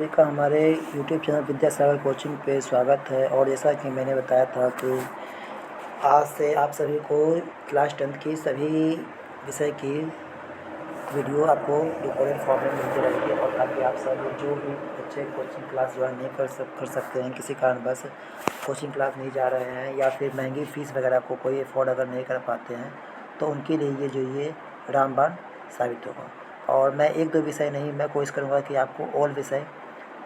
सभी का हमारे यूट्यूब चैनल विद्यासागर कोचिंग पे स्वागत है। और जैसा कि मैंने बताया था कि आज से आप सभी को क्लास 10th की सभी विषय की वीडियो आपको रिकॉर्डेड फॉर्म में मिलती रहेगी। और ताकि आप सब जो भी बच्चे कोचिंग क्लास ज्वाइन नहीं कर सकते हैं, किसी कारणवश कोचिंग क्लास नहीं जा रहे हैं या फिर महंगी फ़ीस वगैरह को कोई अफोर्ड अगर नहीं कर पाते हैं, तो उनके लिए ये रामबाण साबित होगा। और मैं एक दो विषय नहीं, मैं कोशिश करूँगा कि आपको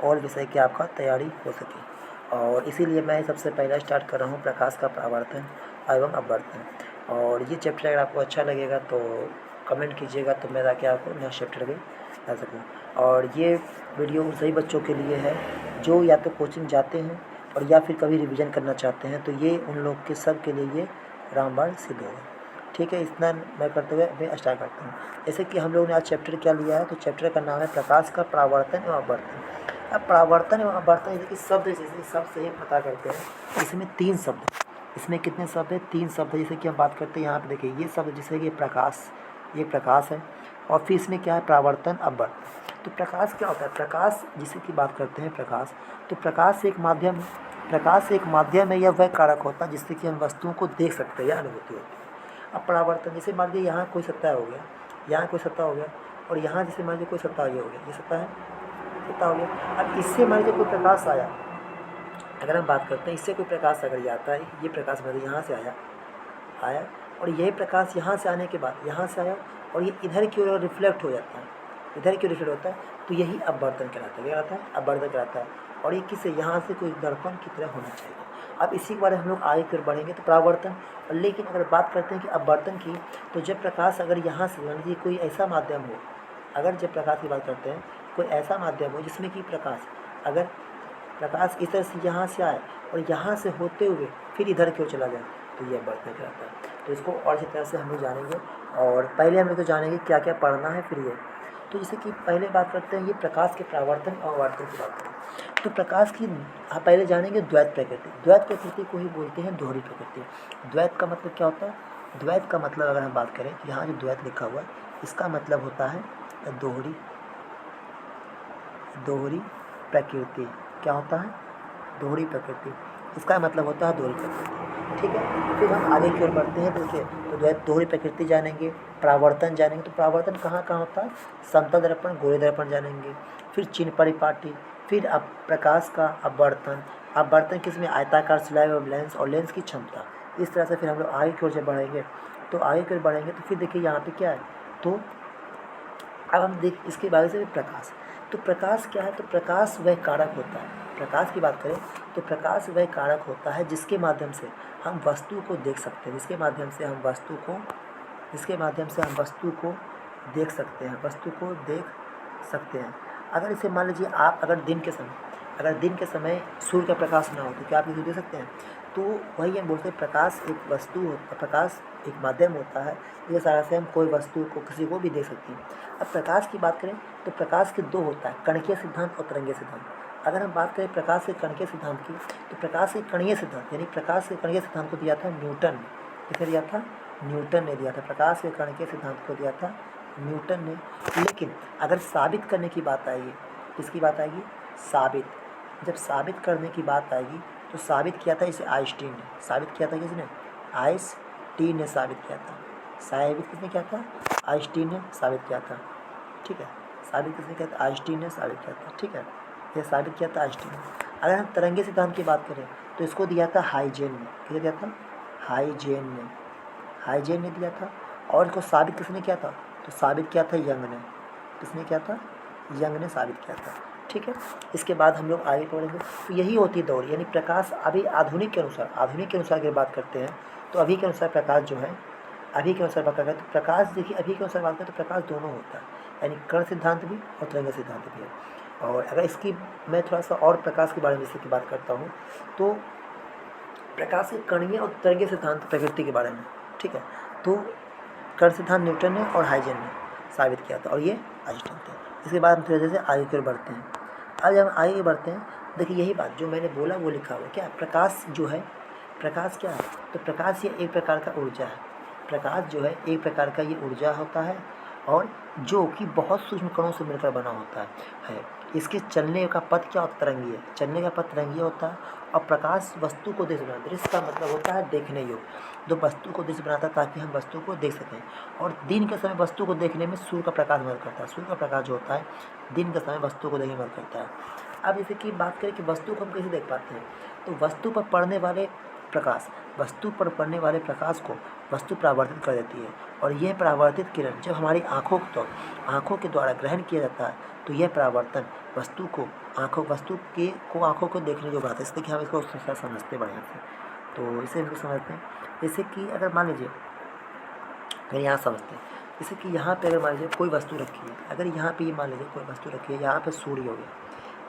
ऑल विषय की आपका तैयारी हो सके। और इसीलिए मैं सबसे पहले स्टार्ट कर रहा हूँ प्रकाश का परावर्तन एवं अपवर्तन। और ये चैप्टर अगर आपको अच्छा लगेगा तो कमेंट कीजिएगा, तो मैं ताकि आपको नेक्स्ट चैप्टर भी ला सकूँ। और ये वीडियो उन सभी बच्चों के लिए है जो या तो कोचिंग जाते हैं और या फिर कभी रिवीजन करना चाहते हैं, तो ये उन लोग के सब के लिए ये रामबाण सिद्ध होगा। ठीक है, इतना मैं करते हुए अभी स्टार्ट करता हूँ। जैसे कि हम लोग ने आज चैप्टर क्या लिया है, तो चैप्टर का नाम है प्रकाश का परावर्तन एवं अपवर्तन। अब परावर्तन एवं अपवर्तन जैसे कि जैसे शब्द से ही पता करते हैं। इसमें 3 शब्द, इसमें कितने शब्द है? 3 शब्द है। जैसे कि हम बात करते हैं यहाँ पे, देखिए ये शब्द जैसे कि प्रकाश, ये प्रकाश है। और फिर इसमें क्या है? परावर्तन अपवर्तन। तो प्रकाश क्या होता है? प्रकाश जिसे की बात करते हैं प्रकाश, तो प्रकाश एक माध्यम है। प्रकाश एक माध्यम है या वह कारक होता है जिससे कि हम वस्तुओं को देख सकते हैं या अनुभूति होती है। अब परावर्तन, जैसे मान लीजिए यहाँ कोई सत्ता हो गया, यहाँ कोई सत्ता हो गया, और यहाँ जैसे मान लीजिए कोई सत्ता ये हो गया, ये सत्ता है, सत्ता हो गया। अब इससे मान लीजिए कोई प्रकाश आया, अगर हम बात करते हैं इससे कोई प्रकाश अगर ये आता है, ये प्रकाश मान लीजिए यहाँ से आया और यही प्रकाश यहाँ से आने के बाद यहाँ से आया और ये इधर की ओर रिफ्लेक्ट हो जाता है, इधर की ओर रिफ्लेक्ट होता है, तो यही अपवर्तन कहलाता है। क्या कहलाता है? अपवर्तन कहलाता है। और ये किससे? यहाँ से कोई दर्पण की तरह होना चाहिए। अब इसी के बारे में हम लोग आगे की ओर बढ़ेंगे तो परावर्तन। लेकिन अगर बात करते हैं कि अपवर्तन की, तो जब प्रकाश अगर यहाँ से मान लीजिए कोई ऐसा माध्यम हो, अगर जब प्रकाश की बात करते हैं कोई ऐसा माध्यम हो जिसमें कि अगर प्रकाश इस तरह से यहाँ से आए और यहाँ से होते हुए फिर इधर की ओर चला जाए, तो ये अपवर्तन कहलाता है। तो इसको और अच्छी तरह से हम लोग जानेंगे। और पहले हम लोग तो जानेंगे क्या क्या पढ़ना है, फिर ये। तो जैसे कि पहले बात करते हैं ये प्रकाश के परावर्तन और अपवर्तन की बात करें, तो प्रकाश की पहले जानेंगे द्वैत प्रकृति। द्वैत प्रकृति को ही बोलते हैं दोहरी प्रकृति। द्वैत का मतलब क्या होता है? द्वैत का मतलब अगर हम बात करें, यहाँ जो द्वैत लिखा हुआ है इसका मतलब होता है दोहरी प्रकृति। क्या होता है? दोहरी प्रकृति। इसका मतलब होता है दोहरी प्रकृति। ठीक है, फिर हम आगे की ओर बढ़ते हैं। देखिए, तो दोहरी प्रकृति जानेंगे, परावर्तन जानेंगे। तो परावर्तन कहाँ कहाँ होता है? समतल दर्पण, गोलीय दर्पण जानेंगे, फिर चिन्ह परिपाटी, फिर अब प्रकाश का अपवर्तन। अपवर्तन किसमें? आयताकार स्लैब और लेंस, और लेंस की क्षमता। इस तरह से फिर हम लोग आगे की ओर जब बढ़ेंगे तो फिर देखिए यहाँ पे क्या है। तो अब हम देख इसके बारे से प्रकाश। तो प्रकाश क्या है? तो प्रकाश वह कारक होता है, प्रकाश की बात करें तो प्रकाश वह कारक होता है जिसके माध्यम से हम वस्तु को देख सकते हैं, जिसके माध्यम से हम वस्तु को देख सकते हैं। अगर इसे मान लीजिए आप अगर दिन के समय सूर्य का प्रकाश ना हो तो क्या आप इसे देख सकते हैं? तो वही हम बोलते हैं प्रकाश एक वस्तु होता, प्रकाश एक माध्यम होता है जिस तरह से हम कोई वस्तु को किसी को भी देख सकते हैं। अब प्रकाश की बात करें तो प्रकाश के 2 होता है, कणकीय सिद्धांत और तरंगीय सिद्धांत। अगर हम बात करें प्रकाश के कणकीय सिद्धांत की, तो प्रकाश के कणीय सिद्धांत यानी प्रकाश के कणीय सिद्धांत को दिया था न्यूटन ने। किसने दिया था? न्यूटन ने दिया था। प्रकाश के कणकीय सिद्धांत को दिया था न्यूटन ने। लेकिन अगर साबित करने की बात आएगी, किसकी बात आएगी? जब साबित करने की बात आएगी तो साबित किया था इसे आइंस्टीन ने। साबित किया था किसने? आइंस्टीन ने साबित किया था। साबित किसने किया था? आइंस्टीन ने साबित किया था। ठीक है, साबित किसने किया था? आइंस्टीन ने साबित किया था। ठीक है, ये साबित किया था आइंस्टीन ने। अगर हम तरंगीय सिद्धांत की बात करें तो इसको दिया था हाइजेन ने। किसने दिया था? हाइजेन ने दिया था। और इसको साबित किसने किया था? तो साबित किया था यंग ने। किसने किया था? यंग ने साबित किया था। ठीक है, इसके बाद हम लोग आगे पढ़ेंगे। तो यही होती है दौड़, यानी प्रकाश अभी आधुनिक के अनुसार अगर बात करते हैं तो अभी के अनुसार प्रकाश जो है, अभी के अनुसार बात करें तो प्रकाश, देखिए अभी के अनुसार बात करें तो प्रकाश दोनों होता है, यानी कण सिद्धांत भी और तरंग सिद्धांत भी है। और अगर इसकी मैं थोड़ा सा और प्रकाश के बारे में जैसे की बात करता हूँ तो प्रकाश के कणीय और तरंगीय सिद्धांत प्रकृति के बारे में। ठीक है, तो कण सिद्धांत न्यूटन ने और हाइजेन ने साबित किया था और ये आइंस्टीन थे। इसके बाद हम थोड़ी से आगे की ओर बढ़ते हैं। आज हम आगे बढ़ते हैं, देखिए यही बात जो मैंने बोला वो लिखा हुआ है। क्या प्रकाश जो है, प्रकाश क्या है? तो प्रकाश ये एक प्रकार का ऊर्जा है। प्रकाश जो है एक प्रकार का ये ऊर्जा होता है और जो कि बहुत सूक्ष्म कणों से मिलकर बना होता है। इसके चलने का पथ क्या होता है? तरंगीय। चलने का पथ तरंगीय होता है। और प्रकाश वस्तु को दृश्य बनाता है। दृश्य का मतलब होता है देखने योग्य, जो वस्तु को दृश्य बनाता है ताकि हम वस्तु को देख सकें। और दिन के समय वस्तु को देखने में सूर्य का प्रकाश मदद करता है। सूर्य का प्रकाश जो होता है दिन के समय वस्तु को देखने में मदद करता है। अब जैसे कि बात करें कि वस्तु को हम कैसे देख पाते हैं, तो वस्तु पर पड़ने वाले प्रकाश को वस्तु परावर्तित कर देती है। और यह परावर्तित किरण जब हमारी आँखों के द्वारा ग्रहण किया जाता है तो यह परावर्तन वस्तु को आँखों को देखने जो बात है। इसलिए कि हम इसको समझते बढ़िया से, तो इसे हम समझते हैं। जैसे कि अगर मान लीजिए, अगर यहाँ समझते हैं, जैसे कि यहाँ पे अगर मान लीजिए कोई वस्तु रखी है, अगर यहाँ पे ये मान लीजिए कोई वस्तु रखी है, यहाँ पे सूर्य हो गया,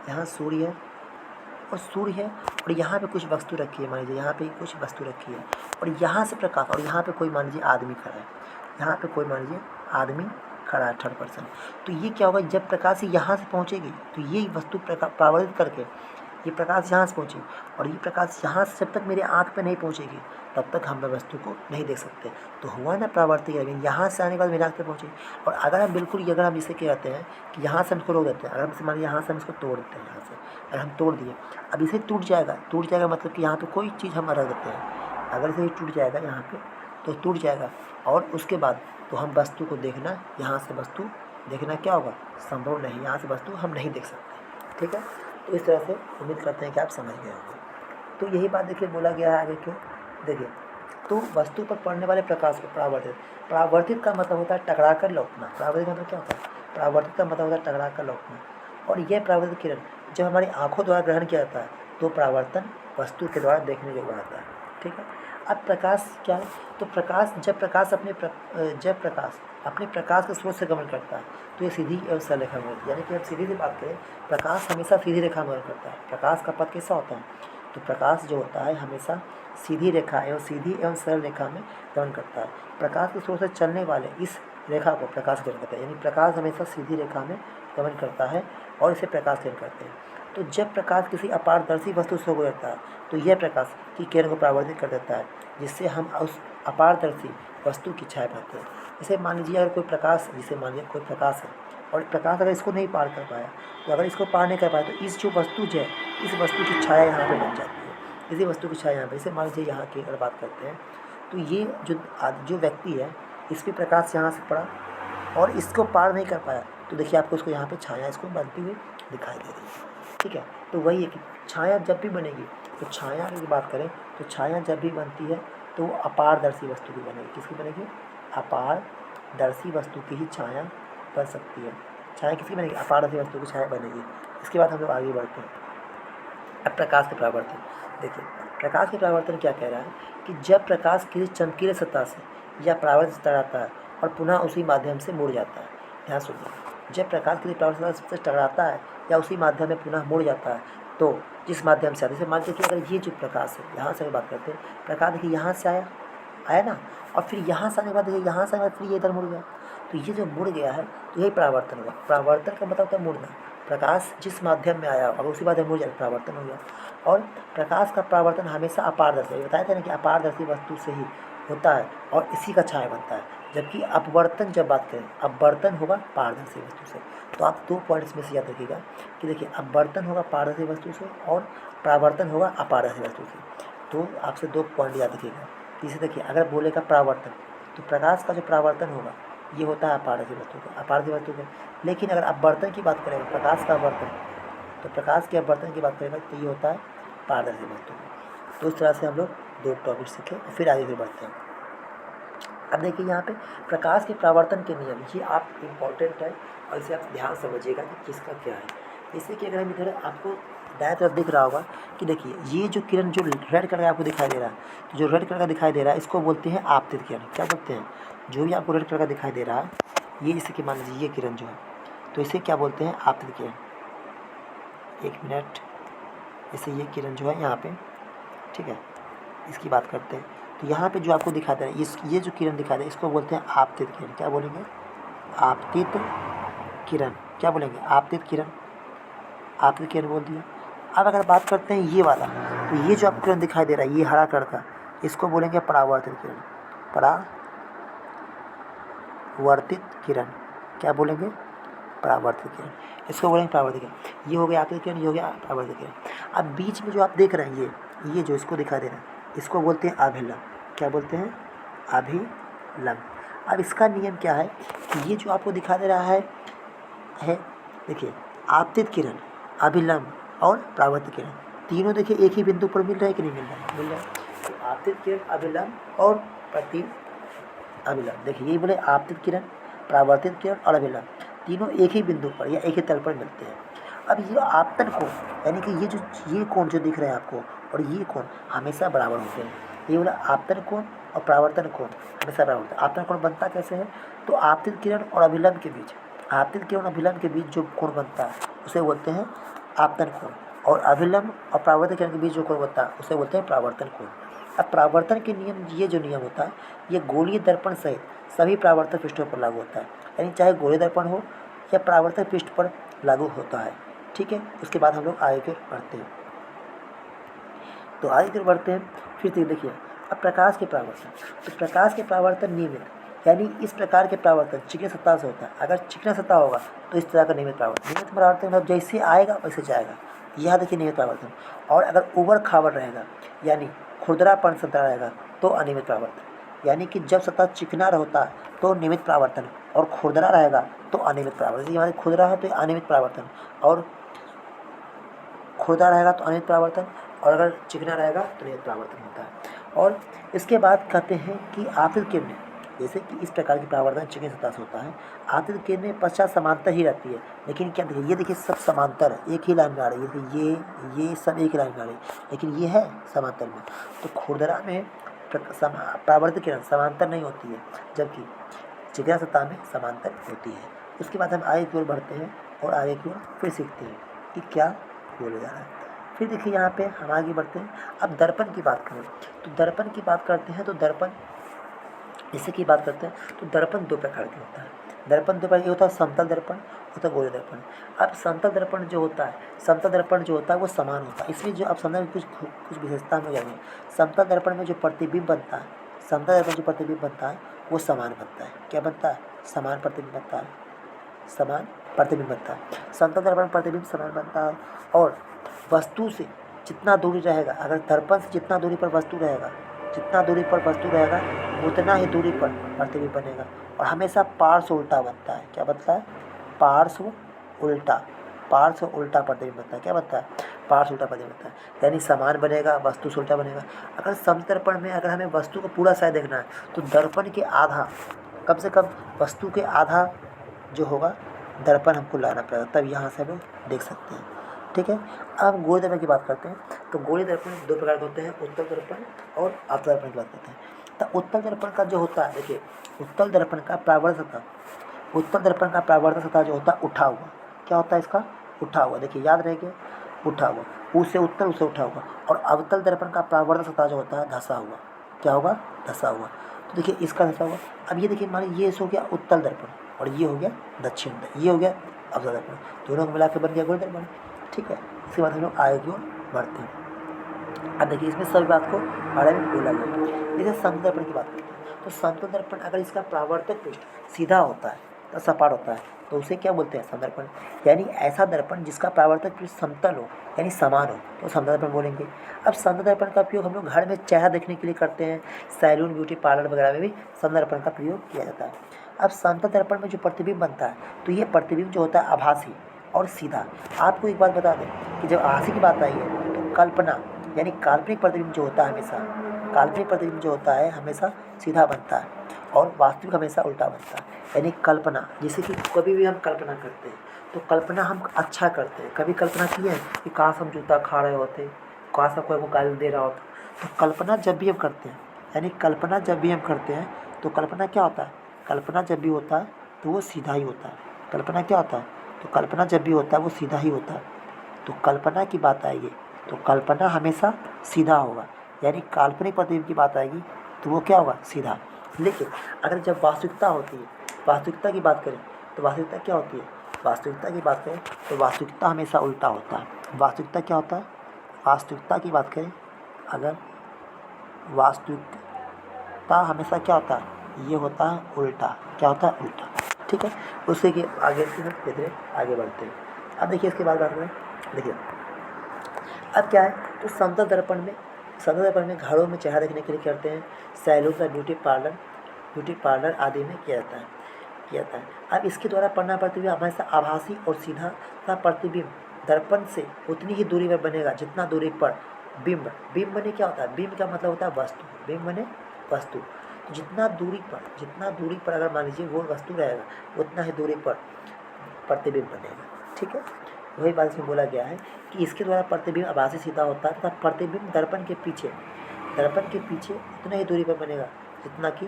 यहाँ सूर्य है और यहाँ पे कुछ वस्तु रखी है, मान लीजिए यहाँ पे कुछ वस्तु रखी है और यहाँ से प्रकाश, और यहाँ पे कोई मान लीजिए आदमी खड़ा है, यहाँ पे कोई मान लीजिए आदमी खड़ा है, थर्ड पर्सन। तो ये क्या होगा, जब प्रकाश यहाँ से पहुँचेगी तो ये वस्तु परावर्तित करके ये प्रकाश यहाँ से पहुँचेगी, और ये प्रकाश यहाँ से जब तक मेरे आँख पे नहीं पहुँचेगी तब तक हम वस्तु को नहीं देख सकते। तो हुआ ना परावर्तित, लेकिन यहाँ से आने के बाद मेरे आँख पे पहुँचेगी। और अगर हम बिल्कुल अगर हम इसे क्या कहते हैं कि यहाँ से हम इसको रोक देते हैं, अगर हम मान लीजिए यहाँ से हम इसको तोड़ देते हैं, यहाँ से अगर हम तोड़ दिए, अब इसे टूट जाएगा मतलब कि यहाँ पे कोई चीज़ हम रख देते हैं, अगर इसे टूट जाएगा यहाँ पे तो टूट जाएगा, और उसके बाद तो हम वस्तु को देखना, यहाँ से वस्तु देखना क्या होगा, संभव नहीं, यहाँ से वस्तु हम नहीं देख सकते। ठीक है, तो इस तरह से उम्मीद करते हैं कि आप समझ गए होंगे। तो यही बात देखिए बोला गया है आगे, क्यों देखिए, तो वस्तु पर पड़ने वाले प्रकाश को परावर्तित का मतलब होता है टकरा कर लौटना। परावर्तित मतलब क्या होता है, परावर्तित का मतलब होता है टकरा कर लौटना। और यह परावर्तित किरण जब हमारी आँखों द्वारा ग्रहण किया जाता है तो परावर्तन वस्तु के द्वारा देखने योग्य बनाता है। ठीक है, अब प्रकाश क्या है, तो जब प्रकाश अपने प्रकाश के स्रोत से गमन करता है तो ये सीधी एवं सरल रेखा में, यानी कि हम सीधी सी बात करें, प्रकाश हमेशा सीधी रेखा में गमन करता है। प्रकाश का पथ कैसा होता है, तो प्रकाश जो होता है हमेशा सीधी एवं सरल रेखा में गमन करता है। प्रकाश के स्रोत से चलने वाले इस रेखा को प्रकाश किरण कहते हैं, यानी प्रकाश हमेशा सीधी रेखा में गमन करता है और इसे प्रकाश किरण कहते हैं। तो जब प्रकाश किसी अपारदर्शी वस्तु से गुजरता है तो यह प्रकाश की किरण को परावर्तित कर देता है, जिससे हम उस अपारदर्शी वस्तु की छाया पाते हैं। जैसे मान लीजिए अगर कोई प्रकाश, जैसे मान लीजिए कोई प्रकाश है और प्रकाश अगर इसको नहीं पार कर पाया, तो अगर इसको पार नहीं कर पाया तो इस जो वस्तु है, इस वस्तु की छाया यहाँ पे बन जाती है, इसी वस्तु की छाया यहाँ पे। जैसे मान लीजिए यहाँ की अगर बात करते हैं तो ये जो व्यक्ति है, इस पर प्रकाश यहाँ से पड़ा और इसको पार नहीं कर पाया, तो देखिए आपको इसको यहाँ पे छाया इसको बनती हुई दिखाई दे रही है। ठीक है, तो वही है कि छाया जब भी बनेगी, तो छाया की बात करें तो छाया जब भी बनती है तो अपारदर्शी वस्तु की बनेगी। किसकी बनेगी, अपारदर्शी वस्तु की ही छाया बन सकती है। छाया किसकी बनेगी, अपारदर्शी वस्तु की छाया बनेगी। इसके बाद हम लोग आगे बढ़ते हैं। अब प्रकाश के परावर्तन देखिए, प्रकाश के परावर्तन क्या कह रहा है कि जब प्रकाश किसी चमकीले सतह से या परावर्तित सतह आता है और पुनः उसी माध्यम से मुड़ जाता है। ध्यान सुनिए, जब प्रकाश किसी परावर्तित सतह से टकराता है या उसी माध्यम में पुनः मुड़ जाता है, तो जिस माध्यम से आता है, जैसे मान लीजिए अगर ये जो प्रकाश है, यहाँ से बात करते हैं, प्रकाश देखिए यहाँ से आया ना, और फिर यहाँ से आने के बाद देखिए यहाँ से फिर ये इधर मुड़ गया, तो ये जो मुड़ गया है तो यही परावर्तन हुआ। परावर्तन का मतलब होता है मुड़ना। प्रकाश जिस माध्यम में आया और उसी माध्यम मुड़ जाए, परावर्तन हो गया। और प्रकाश का परावर्तन हमेशा अपारदर्शी, बताया था ना कि अपारदर्शी वस्तु से ही होता है और इसी का छाया बनता है। जबकि अपवर्तन जब बात करें, अपवर्तन होगा पारदर्शी वस्तु से। तो आप 2 पॉइंट इसमें से याद रखिएगा कि देखिए, अपवर्तन होगा पारदर्शी वस्तु से और परावर्तन होगा अपारदर्शी वस्तु से। तो आपसे 2 पॉइंट याद रखिएगा। तीसरे देखिए, अगर बोलेगा परावर्तन, तो प्रकाश का जो परावर्तन होगा ये होता है अपारदर्शी वस्तु का। लेकिन अगर अपवर्तन की बात करें, प्रकाश का अपवर्तन, तो प्रकाश के अपवर्तन की बात करेगा तो ये होता है पारदर्शी वस्तु। तो इस तरह से हम लोग 2 टॉपिक सीखे और फिर आगे बढ़ते हैं। अब देखिए यहाँ पे प्रकाश के परावर्तन के नियम, ये आप इम्पॉर्टेंट है और इसे आप ध्यान समझिएगा कि किसका क्या है। जैसे कि अगर हम इधर आपको दाएं तरफ दिख रहा होगा कि देखिए, ये जो किरण जो रेड कलर का आपको दिखाई दे रहा है, तो जो रेड कलर का दिखाई दे रहा है इसको बोलते हैं आपतित किरण। क्या बोलते हैं, जो भी आपको रेड कलर का दिखाई दे रहा है, ये जैसे कि मान लीजिए ये किरण जो है, तो इसे क्या बोलते हैं, आपतित किरण। 1 मिनट, जैसे ये किरण जो है यहाँ पे, ठीक है, इसकी बात करते हैं, तो यहाँ पे जो आपको दिखाई दे रहा है, ये जो किरण दिखाई दे रहा है, इसको बोलते हैं आपतित किरण। क्या बोलेंगे, आपतित किरण। क्या बोलेंगे, आपतित किरण। आपतित किरण बोल दिया। अब अगर बात करते हैं ये वाला, तो ये जो आपको किरण दिखाई दे रहा है, ये हरा कलर का, इसको बोलेंगे परावर्तित किरण। परावर्तित किरण। क्या बोलेंगे, परावर्तित किरण। इसको बोलेंगे परावर्तित किरण। ये हो गया आपतित किरण, ये हो गया परावर्तित किरण। अब बीच में जो आप देख रहे हैं ये जो इसको दिखा दे रहा है, इसको बोलते हैं अभिलंब। क्या बोलते हैं? अभिलंब। अब इसका नियम क्या है कि ये जो आपको दिखा दे रहा है देखिए, आपतित किरण, अभिलंब और परावर्तित किरण, तीनों देखिए एक ही बिंदु पर मिल रहा है कि नहीं मिल रहा है? मिल रहा है। तो आपतित किरण, अभिलंब और प्रति अभिलंब, देखिए ये बोले आपतित किरण, परावर्तित किरण और अभिलंब, तीनों एक ही बिंदु पर या एक ही तल पर मिलते हैं। अब ये आपतन कोण, यानी कि ये कोण जो दिख रहे हैं आपको और ये कोण हमेशा बराबर होते हैं। ये बोला आपतन कोण और परावर्तन कोण हमेशा बराबर होता है। आपतन कोण बनता कैसे है? तो आपतित किरण और अभिलंब के बीच, आपतित किरण और अभिलंब के बीच जो कोण बनता है उसे बोलते हैं आपतन कोण, और अभिलंब और परावर्तन किरण के बीच जो कोण बनता है उसे बोलते हैं परावर्तन कोण। अब परावर्तन के नियम, ये जो नियम होता है ये गोलीय दर्पण सहित सभी परावर्तक पृष्ठों पर लागू होता है, यानी चाहे गोलीय दर्पण हो या परावर्तक पृष्ठ पर लागू होता है। ठीक है, उसके बाद हम लोग आगे की ओर बढ़ते हैं। तो आगे की ओर बढ़ते हैं, फिर देखिए अब प्रकाश के परावर्तन। तो प्रकाश के परावर्तन नियमित, यानी इस प्रकार के परावर्तन चिकनी सतह से होता है। अगर चिकना सतह होगा तो इस तरह का नियमित परावर्तन। नियमित परावर्तन मतलब जैसे आएगा वैसे जाएगा, यह देखिए नियमित परावर्तन। और अगर उबड़ खाबड़ रहेगा यानी खुरदरापन सतह रहेगा तो अनियमित परावर्तन। यानी कि जब सतह चिकना होता है तो नियमित परावर्तन, और खुरदरा रहेगा तो अनियमित परावर्तन। हमारे खुरदरा है तो अनियमित परावर्तन, और खुरदरा रहेगा तो अनियमित परावर्तन, और अगर चिकना रहेगा तो नियमित परावर्तन होता है। और इसके बाद कहते हैं कि आपतित किरणें, जैसे कि इस प्रकार की परावर्तन चिकनी सतह से होता है। आपतित किरणें पश्चात समांतर ही रहती है, लेकिन क्या देखिए, ये देखिए सब समांतर है, एक ही लाइन में आ रही है। ये सब एक ही लाइन में आ रही है, लेकिन ये है समांतर में। तो खुरदरा में परावर्तित किरण समांतर नहीं होती है, जबकि चिकना सतह में समांतर होती है। उसके बाद हम आगे की ओर बढ़ते हैं और आगे की ओर फिर सीखते हैं कि क्या बोला जा रहा है। फिर देखिए यहाँ पे हम आगे बढ़ते हैं। अब दर्पण की बात करें तो दर्पण की बात करते हैं, तो दर्पण जैसे की बात करते हैं तो दर्पण दो प्रकार के होता है। दर्पण दो प्रकार के होता है, समतल दर्पण होता है, गोलीय दर्पण। अब समतल दर्पण जो होता है, समतल दर्पण जो होता है वो समान होता है, इसलिए जो आप समझ में कुछ विशेषता में जाएंगे। समतल दर्पण में जो प्रतिबिंब बनता है, समतल दर्पण जो प्रतिबिंब बनता है वो समान बनता है। क्या बनता है? समान प्रतिबिंब बनता है, समान प्रतिबिंब बनता है। समतल दर्पण प्रतिबिंब समान बनता है, और वस्तु से जितना दूरी रहेगा, अगर दर्पण से जितना दूरी पर वस्तु रहेगा, जितना दूरी पर वस्तु रहेगा उतना ही दूरी पर प्रतिबिंब बनेगा, और हमेशा पार्श्व उल्टा बनता है। क्या बनता है? पार्श्व उल्टा, पार्श्व उल्टा प्रतिबिंब बनता है। क्या बनता है? पार्श्व उल्टा प्रतिबिंब बनता है, यानी समान बनेगा, वस्तु से उल्टा बनेगा। अगर समदर्पण में अगर हमें वस्तु को पूरा साइड देखना है तो दर्पण के आधा, कम से कम वस्तु के आधा जो होगा दर्पण हमको लाना पड़ेगा, तब यहाँ से हम लोग देख सकते हैं। ठीक है, अब गोलीय दर्पण की बात करते हैं। तो गोलीय दर्पण दो प्रकार के होते हैं, उत्तल दर्पण और अवतल दर्पण की बात करते हैं। तो उत्तल दर्पण का जो होता है, देखिए उत्तल दर्पण का परावर्तन सतह, उत्तल दर्पण का परावर्तन सतह जो होता है उठा हुआ। क्या होता है इसका? उठा हुआ। देखिए याद रहेगा, उठा हुआ, उससे उत्तल उससे उठा हुआ। और अवतल दर्पण का परावर्तन सतह जो होता है धंसा हुआ। क्या होगा? धंसा हुआ। तो देखिए इसका धंसा हुआ। अब ये देखिए मान लीजिए ये हो गया उत्तल दर्पण और ये हो गया दक्षिण, ये हो गया अवतल दर्पण, दोनों को मिला के बन गया गोलीय दर्पण। ठीक है, इसके बाद हम लोग आगे की ओर बढ़ते हैं। अब देखिए इसमें सभी बात को बारे में बोला गया। जैसे समतल दर्पण की बात करते हैं, तो समतल दर्पण अगर इसका परावर्तक पृष्ठ सीधा होता है तो सपाट होता है तो उसे क्या बोलते हैं? समदर्पण। यानी ऐसा दर्पण जिसका परावर्तक पृष्ठ समतल हो यानी समान हो तो समतल दर्पण बोलेंगे। अब समतल दर्पण का उपयोग हम लोग घर में चेहरा देखने के लिए करते हैं, सैलून ब्यूटी पार्लर वगैरह में भी समतल दर्पण का प्रयोग किया जाता है। अब समतल दर्पण में जो प्रतिबिंब बनता है तो ये प्रतिबिंब जो होता है आभासी और सीधा। आपको एक बात बता दें कि जब आभासी की बात आई है तो कल्पना यानी काल्पनिक प्रतिबिंब जो होता है हमेशा, काल्पनिक प्रतिबिंब जो होता है हमेशा सीधा बनता है और वास्तविक हमेशा उल्टा बनता है। यानी कल्पना, जैसे कि कभी भी हम कल्पना करते हैं तो कल्पना हम अच्छा करते हैं। कभी कल्पना की है कि काश हम जूता खा रहे होते, काश कोई को गाली दे रहा होता। तो कल्पना जब भी हम करते हैं, यानी कल्पना जब भी हम करते हैं तो कल्पना क्या होता है? कल्पना जब भी होता है तो वो सीधा ही होता है। कल्पना क्या होता है? तो कल्पना जब भी होता है वो सीधा ही होता है। तो कल्पना की बात आएगी तो कल्पना हमेशा सीधा होगा, यानी काल्पनिक प्रतिबिंब की बात आएगी तो वो क्या होगा? सीधा। लेकिन अगर जब वास्तविकता होती है, वास्तविकता की बात करें तो वास्तविकता क्या होती है? वास्तविकता की बात करें तो वास्तविकता हमेशा उल्टा होता है। वास्तविकता क्या होता है? वास्तविकता की बात करें अगर, वास्तविकता हमेशा क्या होता है? ये होता है उल्टा। क्या होता है? उल्टा। ठीक है, उससे कि आगे धीरे धीरे आगे बढ़ते हैं। अब देखिए इसके बाद बात करें, देखिए अब क्या है, तो समतल दर्पण में घरों में चेहरा देखने के लिए करते हैं, सैलून या ब्यूटी पार्लर आदि में किया जाता है। अब इसके द्वारा पढ़ना प्रतिबिंब हमेशा आभासी और सीधा तथा प्रतिबिंब दर्पण से उतनी ही दूरी पर बनेगा जितना दूरी पर बिंब बने क्या होता है, बिंब का मतलब होता है वस्तु, बिंब बने वस्तु। तो जितना दूरी पर अगर मान लीजिए वो वस्तु रहेगा उतना ही दूरी पर प्रतिबिंब बनेगा, ठीक है। वही बात इसमें बोला गया है कि इसके द्वारा प्रतिबिंब आभासी सीधा होता है तथा प्रतिबिंब दर्पण के पीछे उतना ही दूरी पर बनेगा जितना की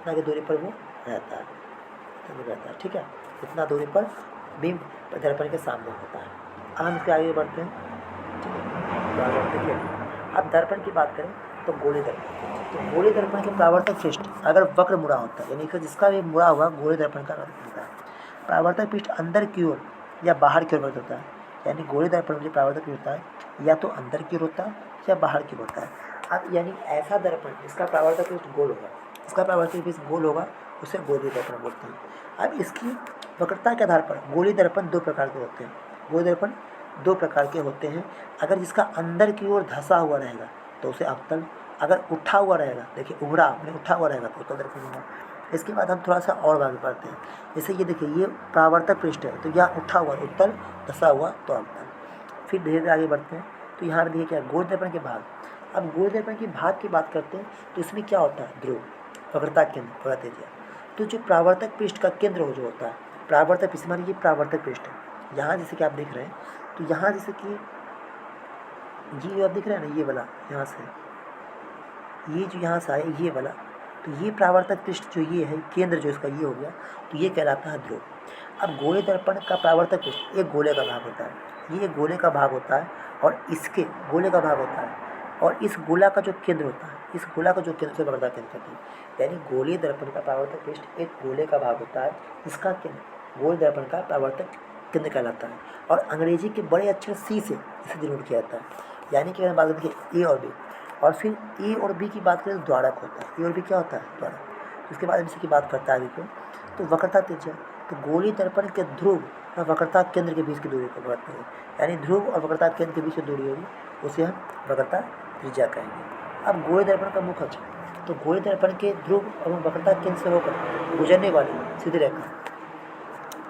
दूरी पर वो रहता है, ठीक है। इतना दूरी पर बिंब दर्पण के सामने होता है। अब हम इसके आगे बढ़ते हैं, ठीक है। देखिए अब दर्पण की बात करें तो गोले दर्पण के परावर्तक पृष्ठ अगर वक्र मुड़ा होता है, यानी कि जिसका भी मुड़ा हुआ गोले दर्पण का होता है। परावर्तक पृष्ठ अंदर की ओर या बाहर की ओर होता है, यानी गोले दर्पण में जो परावर्तक पृष्ठ होता है या तो अंदर की ओर होता है या बाहर की ओर होता है। अब यानी ऐसा दर्पण जिसका परावर्तक पृष्ठ गोल होगा उसे गोलीय दर्पण बोलते हैं। अब इसकी वक्रता के आधार पर गोलीय दर्पण दो प्रकार के होते हैं। अगर जिसका अंदर की ओर धंसा हुआ रहेगा तो उसे अवतल, अगर उठा हुआ रहेगा, देखिए उठा हुआ रहेगा तो उत्तल दर्पण होगा। इसके बाद हम थोड़ा सा और आगे बढ़ते हैं, जैसे ये देखिए ये परावर्तक पृष्ठ है तो यहाँ उठा हुआ उत्तल, धंसा हुआ तो अवतल। फिर धीरे धीरे आगे बढ़ते हैं तो यहाँ पर देखिए क्या गोल दर्पण के भाग। अब गोल दर्पण के भाग की बात करते हैं तो इसमें क्या होता है, ध्रुव, वक्रता केंद्र, तो जो परावर्तक पृष्ठ का केंद्र जो होता है, परावर्तक पृष्ठ मान लीजिए परावर्तक पृष्ठ है यहाँ, जैसे कि आप देख रहे हैं तो यहाँ जैसे कि ये जो आप देख रहे हैं ना, ये वाला यहाँ से, ये जो यहाँ से आया ये वाला, तो ये परावर्तक पृष्ठ जो ये है केंद्र जो इसका ये हो गया, तो ये कहलाता है ध्रुव। अब गोले दर्पण का परावर्तक पृष्ठ एक गोले का भाग होता है, ये गोले का भाग होता है और इसके गोले का भाग होता है और इस गोला का जो केंद्र होता है, इस गोला का जो केंद्र से वक्रता केंद्र कहते हैं। यानी गोलीय दर्पण का परावर्तक पृष्ठ एक गोले का भाग होता है, इसका केंद्र गोल दर्पण का परावर्तक केंद्र कहलाता है और अंग्रेजी के बड़े अक्षर सी से इसे डिनोट किया जाता है। यानी कि अगर बात करें ए और बी, और फिर ए और बी की बात करें तो द्वारक होता है, ए और बी क्या होता है, द्वारक। उसके बाद इसी की बात करता है आगे क्यों, तो वक्रता त्रिज्या, तो गोलीय दर्पण के ध्रुव और वक्रता केंद्र के बीच की दूरी को बढ़ते हैं, यानी ध्रुव और वक्रता केंद्र के बीच की दूरी होगी उसे हम वक्रता त्रिज्या कहेंगे। अब गोलीय दर्पण का मुख्य अक्ष, तो गोलीय दर्पण के ध्रुव और वक्रता केंद्र से होकर गुजरने वाली सीधी रेखा,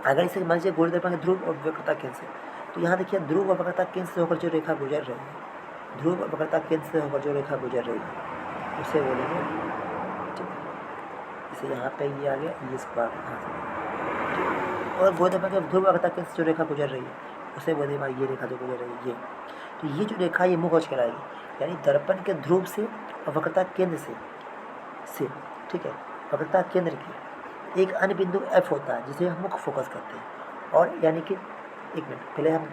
अगर इसे मान लीजिए गोलीय दर्पण के ध्रुव और वक्रता केंद्र से, तो यहाँ देखिए ध्रुव और वक्रता केंद्र से होकर जो रेखा गुजर रही है, ध्रुव और वक्रता केंद्र से होकर जो रेखा गुजर रही है उसे बोलेंगे, ठीक है। इसे यहाँ पे ये आ गया, ये इसको और गोलीय दर्पण के ध्रुव और वक्रता केंद्र से जो रेखा गुजर रही है उसे बोलेंगे ये रेखा जो गुजर रही है ये, तो ये जो रेखा ये मुख्य अक्ष कहलाएगी। यानी दर्पण के ध्रुव से और वक्रता केंद्र से, ठीक है, वक्रता केंद्र की एक अन्य बिंदु F होता है जिसे हम मुख्य फोकस करते हैं। और यानी कि एक मिनट पहले हम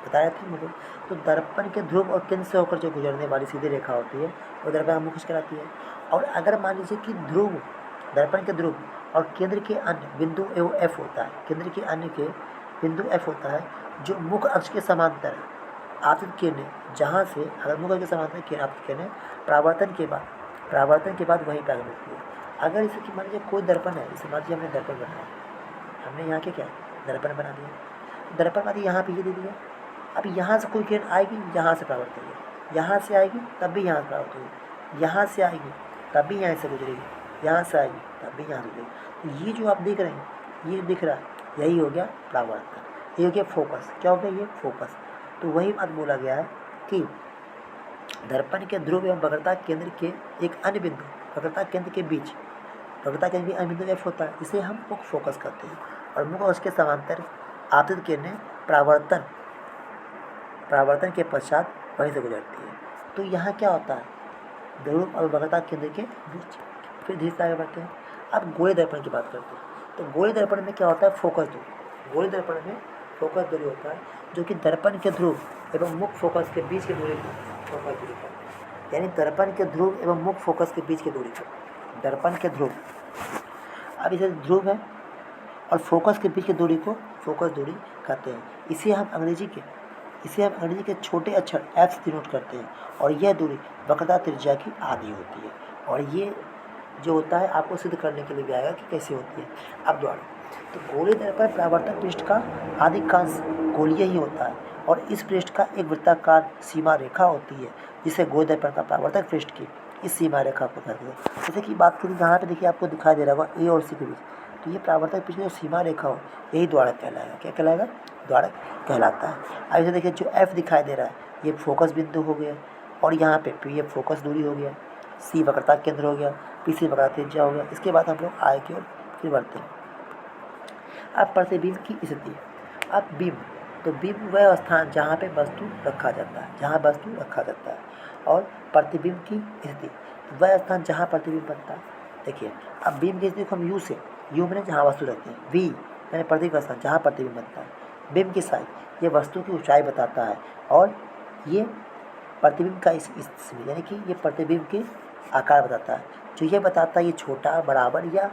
बता रहे थे मुझे, तो दर्पण के ध्रुव और केंद्र से होकर जो गुजरने वाली सीधी रेखा होती है वो दर्पण का मुख्य अक्ष कहलाती है। और अगर मान लीजिए कि दर्पण के ध्रुव और केंद्र के अन्य बिंदु एवं F होता है, केंद्र के अन्य के बिंदु F होता है जो मुख्य अक्ष के समांतर है, आपतित किरणें जहाँ से अगर मुख्य अक्ष के समांतर किरण आपतित किरणें परावर्तन के बाद वहीं पर मिलती है। अगर इसे कि मान लीजिए कोई दर्पण है, इसे मान लीजिए हमने दर्पण बनाया, हमने यहाँ के क्या दर्पण बना दिया, दर्पण बना दिया, यहाँ पे ये दे दिया। अब यहाँ से कोई किरण आएगी, यहाँ से परावर्तित होगी, यहाँ से आएगी तब भी यहाँ से परावर्तित होगी, यहाँ से आएगी तब भी यहाँ से गुजरेगी, यहाँ से आएगी तब भी यहाँ से गुजरेगी। तो ये जो आप देख रहे हैं, ये दिख रहा है, यही हो गया परावर्तन, ये हो गया फोकस। क्या हो गया ये फोकस। तो वही बात बोला गया है कि दर्पण के ध्रुव एवं वक्रता केंद्र के एक अन्य बिंदु वक्रता केंद्र के बीच अन्य बिंदु F होता है, इसे हम मुख्य फोकस करते हैं और मुख्य उसके समांतर आपतित किरणें परावर्तन के पश्चात वहीं से गुजरती है। तो यहाँ क्या होता है, ध्रुव और वक्रता केंद्र के बीच। फिर धीरे से आगे बढ़ते हैं। अब गोलीय दर्पण की बात करते हैं, तो गोलीय दर्पण में क्या होता है, फोकस दूरी। गोलीय दर्पण में फोकस दूरी होता है जो कि दर्पण के ध्रुव एवं मुख्य फोकस के बीच की दूरी को फोकस दूरी कहते हैं। यानी दर्पण के ध्रुव एवं मुख्य फोकस के बीच की दूरी को दर्पण के ध्रुव, अब इसे ध्रुव है और फोकस के बीच की दूरी को फोकस दूरी कहते हैं। इसे हम अंग्रेजी के छोटे अक्षर F से डिनोट करते हैं और यह दूरी वक्रता त्रिज्या की आधी होती है। और ये जो होता है आपको सिद्ध करने के लिए भी आएगा कि कैसे होती है। अब तो गोलीय दर्पण परावर्तक पृष्ठ का अधिकांश गोलीय ही होता है और इस पृष्ठ का एक वृत्ताकार सीमा रेखा होती है जिसे गोलीय दर्पण का परावर्तक पृष्ठ की इस सीमा रेखा को कहते हैं। जैसे कि बात करें यहाँ पे देखिए आपको दिखाई दे रहा होगा ए और सी के बीच, तो ये परावर्तक पृष्ठ जो सीमा रेखा हो यही द्वारक कहलाएगा। क्या कहलाएगा? द्वारक कहलाता है। अब इसे देखिए जो एफ दिखाई दे रहा है ये फोकस बिंदु हो गया और यहाँ पे पी एफ फोकस दूरी हो गया, सी वक्रता केंद्र हो गया, पी सी वक्रता त्रिज्या हो गया। इसके बाद हम लोग आगे की ओर फिर बढ़ते हैं। अब प्रतिबिंब की स्थिति। अब बिंब, तो बिंब वह स्थान जहाँ पे वस्तु रखा जाता है, जहाँ वस्तु रखा जाता है। और प्रतिबिंब की स्थिति वह स्थान जहाँ प्रतिबिंब बनता है। देखिए अब बिंब की स्थिति को हम यू से, यू मैंने जहाँ वस्तु रखते हैं, वी मैंने प्रतिबिंब का स्थान जहाँ प्रतिबिंब बनता है। बिंब की साइज ये वस्तु की ऊंचाई बताता है और ये प्रतिबिंब का इस यानी कि ये प्रतिबिंब के आकार बताता है, जो ये बताता है ये छोटा, बराबर या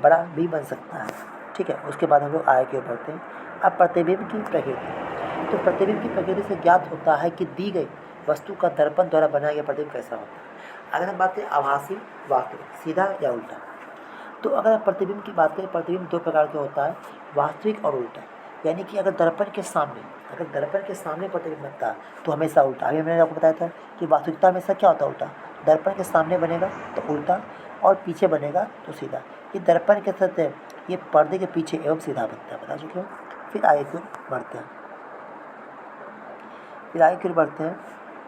बड़ा भी बन सकता है। ठीक है, उसके बाद हम लोग आगे की ओर बढ़ते हैं। अब प्रतिबिंब की प्रकृति, तो प्रतिबिंब की प्रकृति से ज्ञात होता है कि दी गई वस्तु का दर्पण द्वारा बनाया गया प्रतिबिंब कैसा होता है। अगर हम बात करें आभासी, वास्तविक, सीधा या उल्टा, तो अगर आप प्रतिबिंब की बात करें, प्रतिबिंब दो प्रकार का होता है, वास्तविक और उल्टा। यानी कि अगर दर्पण के सामने प्रतिबिंब बनता है तो हमेशा उल्टा। अभी मैंने आपको बताया था कि वास्तविकता हमेशा क्या होता है? उल्टा। दर्पण के सामने बनेगा तो उल्टा और पीछे बनेगा तो सीधा। ये दर्पण के सत्य ये पर्दे के पीछे एवं सीधा बनता है, बता चुके हो। फिर आगे की ओर बढ़ते हैं,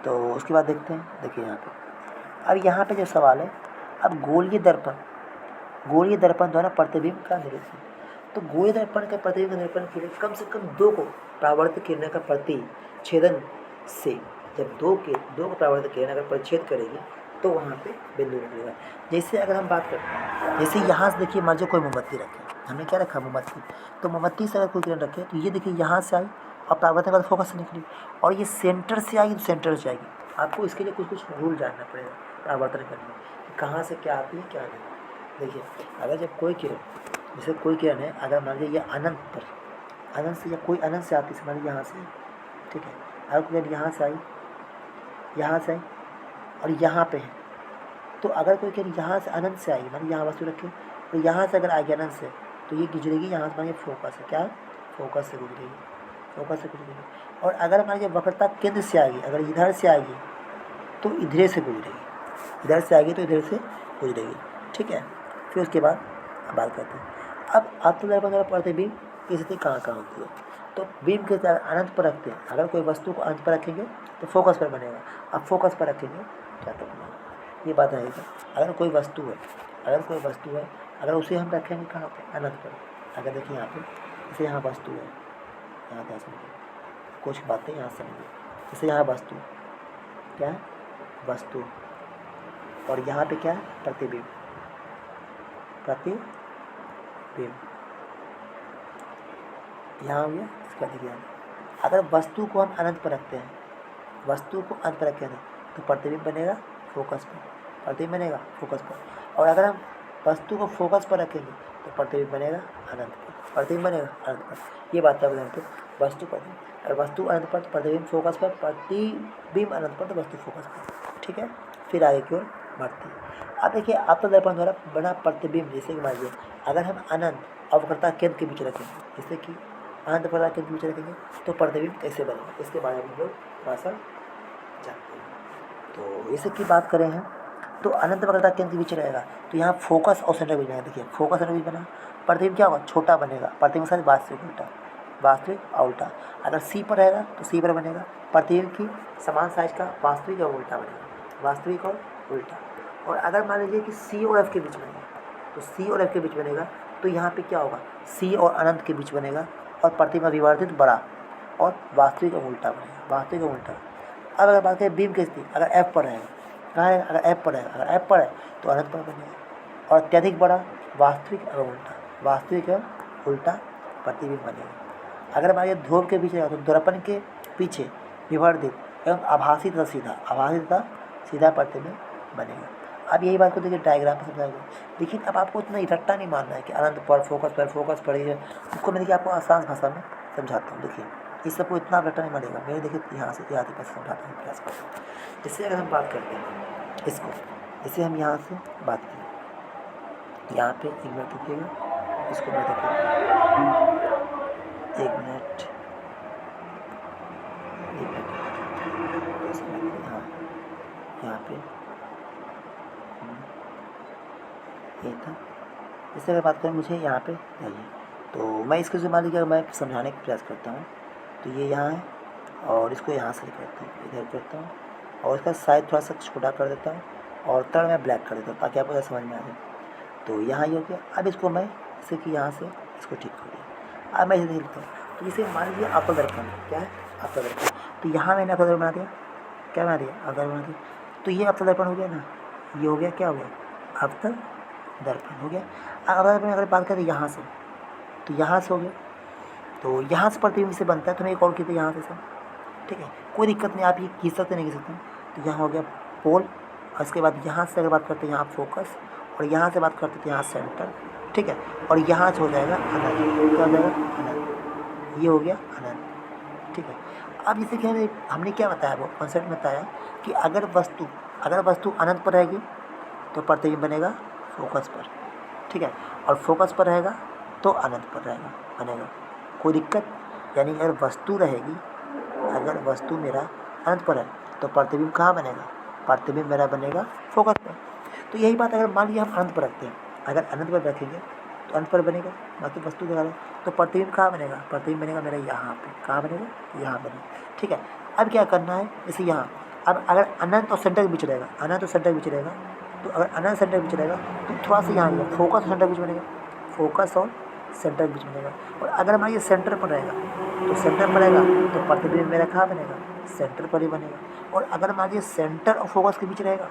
तो उसके बाद देखते हैं। देखिए यहाँ पे अब यहाँ पे जो सवाल है, अब गोलीय दर्पण द्वारा प्रतिबिंब का निरीक्षण। तो गोलीय दर्पण के प्रतिबिंब का निरूपण के लिए कम से कम दो को परावर्तित किरणें का प्रतिच्छेदन से, जब दो को परावर्तित किरणें अगर परिच्छेद करेगी तो वहाँ पे बिंदु निकलेगा। जैसे अगर हम बात करते हैं, जैसे यहाँ से देखिए मान लीजिए कोई मोमबत्ती रखे, हमने क्या रखा? मोमबत्ती। तो मोमबत्ती से अगर कोई किरण रखे तो ये देखिए यहाँ से आई और परावर्तन के बाद फोकस से निकली, और ये सेंटर से आएगी तो सेंटर से आएगी। आपको इसके लिए कुछ रूल जानना पड़ेगा परावर्तन करने में, कि कहाँ से क्या आती है क्या नहीं। देखिए अगर जब कोई किरण, जैसे कोई किरण है, अगर मान लीजिए ये अनंत से या कोई अनंत से आती है, मान लीजिए यहाँ से, ठीक है, अगर कोई किरण यहाँ से आई और यहाँ पे है, तो अगर कोई किरण यहाँ से अनंत से आई, मान यहाँ वस्तु रखे, तो यहाँ से अगर आएगी अनंत से तो ये गुजरेगी यहाँ से, मानिए फोकस है, क्या? फोकस से गुजरेगी। और अगर मान लीजिए वक्रता केंद्र से आएगी, अगर इधर से आएगी तो इधर से गुजरेगी, ठीक है। फिर उसके बाद बात करते हैं। अब आत्मदर्पण द्वारा प्रतिबिंब की स्थिति कहाँ होती है? तो बिंब के अनंत पर रखते हैं, अगर कोई वस्तु को अनंत पर रखेंगे तो फोकस पर बनेगा, अब फोकस पर रखेंगे क्या तो बनेगा, ये बात रहेगी। अगर कोई वस्तु है, अगर उसे हम रखेंगे कहाँ पे? अनंत पर। अगर देखिए यहाँ पे, जैसे यहाँ वस्तु है, यहाँ क्या समझिए, कुछ बातें यहाँ समझिए। जैसे यहाँ वस्तु क्या है? वस्तु, और यहाँ पे क्या है? प्रतिबिंब। यहाँ हो गया। इसका देखिए अगर वस्तु को हम अनंत पर रखते हैं, तो प्रतिबिंब बनेगा फोकस पर, और अगर हम वस्तु को फोकस पर रखेंगे तो प्रतिबिंब बनेगा अनंत पर। ये बात है तो वस्तु प्रतिबिंब, और वस्तु अनंत पर प्रतिबिंब फोकस पर, प्रतिबिंब अनंत पर तो वस्तु फोकस पर, ठीक है। फिर आगे की ओर बढ़ते हैं। अब देखिए आत्मदर्पण द्वारा बना प्रतिबिंब, जैसे कि मान लीजिए अगर हम अनंत और वक्रता केंद्र के बीच रखेंगे, जैसे कि अनंत वक्रता केंद्र के बीच रखेंगे तो प्रतिबिंब कैसे बनेगा, इसके बारे में हम लोग थोड़ा सा जानते हैं। तो जैसे कि बात करें हैं, तो अनंत वक्रता केंद्र के बीच रहेगा, तो यहाँ फोकस और सेंटर के बीच बनेगा। देखिए फोकस सेंटर के बीच बना, प्रतिबिंब क्या होगा? छोटा बनेगा। प्रतिबिंब के साथ वास्तविक और उल्टा। अगर सी पर रहेगा तो सी पर बनेगा। प्रतिबिंब की समान साइज का वास्तविक और उल्टा बनेगा, और अगर मान लीजिए कि सी और एफ के बीच बनेगा, तो यहाँ पे क्या होगा? सी और अनंत के बीच बनेगा, और प्रतिबिंब विवर्धित बड़ा और वास्तविक और उल्टा बनेगा, अब अगर बात करें बीम की स्थिति, अगर एफ पर रहेगा, कहाँ है? अगर एफ पर है तो अनंत पर बनेगा, और अत्यधिक बड़ा वास्तविक और उल्टा प्रतिबिंब बनेगा। अगर मान लीजिए ध्रुव के बीच रहेगा तो दर्पण के पीछे विवर्धित एवं आभासी तथा सीधा प्रतिबिंब बनेगा। अब यही बात को देखिए डायग्राम पर समझाएगा, लेकिन अब आपको इतना इकट्ठा नहीं मानना है कि अनंत पर फोकस पर ही है। उसको मैं देखिए आपको आसान भाषा में समझाता हूँ। देखिए इस सबको इतना इकट्ठा नहीं मानेगा, मेरे देखिए यहाँ से समझाता हूँ प्रयास करता हूँ। जैसे अगर हम बात करते हैं इसको, जैसे हम यहाँ से बात करें, यहाँ पे एक मिनट रुकिएगा, इसको मैं देखिए, एक मिनट, हाँ यहाँ पे ये था। इससे अगर बात करें मुझे यहाँ पे चाहिए, तो मैं इसको जो मान लीजिए मैं समझाने का प्रयास करता हूँ, तो ये यहाँ है और इसको यहाँ से करता हूँ, इधर करता हूँ और इसका साइज थोड़ा सा छोटा कर देता हूँ और तड़ मैं ब्लैक कर देता हूँ ताकि आपको समझ में आ जाए। तो यहाँ ये हो गया। अब इसको मैं जैसे कि यहाँ से इसको ठीक कर दिया। अब मैं इसे लिखता हूँ, तो इसे मान लीजिए अवतल दर्पण, क्या है अवतल दर्पण, तो यहाँ मैंने अवतल दर्पण बना दिया, क्या बना दिया अवतल बना दिया, तो ये अवतल दर्पण हो गया ना, ये हो गया, क्या हो गया अवतल दर्पण हो गया। अवतल दर्पण अगर बात करें यहाँ से, तो यहाँ से हो गया, तो यहाँ से प्रतिबिंब से बनता है, तो मैं एक और खींचते यहाँ से, ठीक है, कोई दिक्कत नहीं, आप ये खींच सकते नहीं खींच सकते। तो यहाँ हो गया पोल, और इसके बाद यहाँ से अगर बात करते हैं यहाँ फोकस, और यहाँ से बात करते थे यहाँ सेंटर, ठीक है, और यहाँ से हो जाएगा अनंत, क्या हो जाएगा अनंत, ये हो गया अनंत, ठीक है। अब जैसे कि हमने क्या बताया, वो कॉन्सेप्ट में बताया कि अगर वस्तु अनंत पर रहेगी तो प्रतिबिंब बनेगा फोकस पर, ठीक है, और फोकस पर रहेगा तो अनंत पर रहेगा बनेगा, कोई दिक्कत। यानी अगर वस्तु रहेगी, अगर वस्तु मेरा अनंत पर है तो प्रतिबिंब कहाँ बनेगा, प्रतिबिंब मेरा बनेगा फोकस पर। तो यही बात अगर मान लीजिए हम अनंत पर रखते हैं, अगर अनंत पर रखेंगे तो अनंत पर बनेगा, बाकी वस्तु लगा रहे तो प्रतिबिंब कहाँ बनेगा, प्रतिबिंब बनेगा मेरा यहाँ पे, कहाँ बनेगा, यहाँ बनेगा, ठीक है। अब क्या करना है, जैसे यहाँ, अब अगर अनंत और सेंटर के बीच रहेगा, अनंत और सेंटर के बीच रहेगा, तो अगर अनंत सेंटर के बीच रहेगा तो थोड़ा सा यहाँ फोकस और सेंटर के बीच बनेगा, फोकस और सेंटर के बीच बनेगा। और अगर मान लीजिए सेंटर पर रहेगा, तो सेंटर पर रहेगा तो प्रतिबिंब मेरा कहाँ बनेगा, सेंटर पर ही बनेगा। और अगर मान लीजिए सेंटर और फोकस के बीच रहेगा,